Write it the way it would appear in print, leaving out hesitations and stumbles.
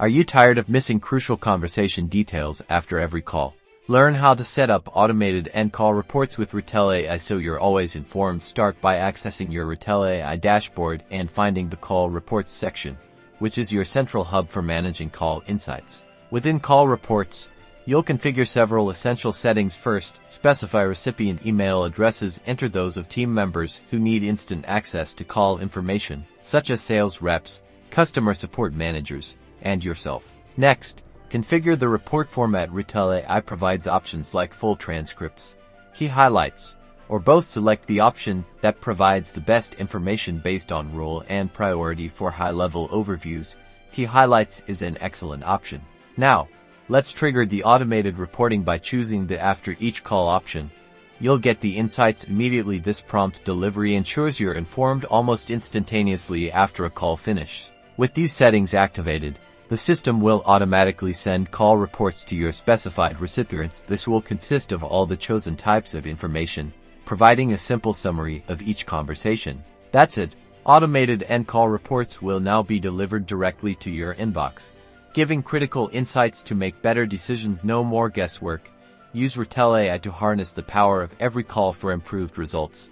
Are you tired of missing crucial conversation details after every call? Learn how to set up automated end call reports with Retell AI so you're always informed. Start by accessing your Retell AI dashboard and finding the call reports section, which is your central hub for managing call insights. Within call reports, you'll configure several essential settings. First, specify recipient email addresses. Enter those of team members who need instant access to call information, such as sales reps, customer support managers, and yourself. Next, configure the report format. Retell AI provides options like full transcripts, key highlights, or both. Select the option that provides the best information based on role and priority. For high-level overviews, key highlights is an excellent option. Now, let's trigger the automated reporting by choosing the after each call option. You'll get the insights immediately. This prompt delivery ensures you're informed almost instantaneously after a call finishes. With these settings activated, the system will automatically send call reports to your specified recipients. This will consist of all the chosen types of information, providing a simple summary of each conversation. That's it. Automated end call reports will now be delivered directly to your inbox, giving critical insights to make better decisions. No more guesswork. Use Retell AI to harness the power of every call for improved results.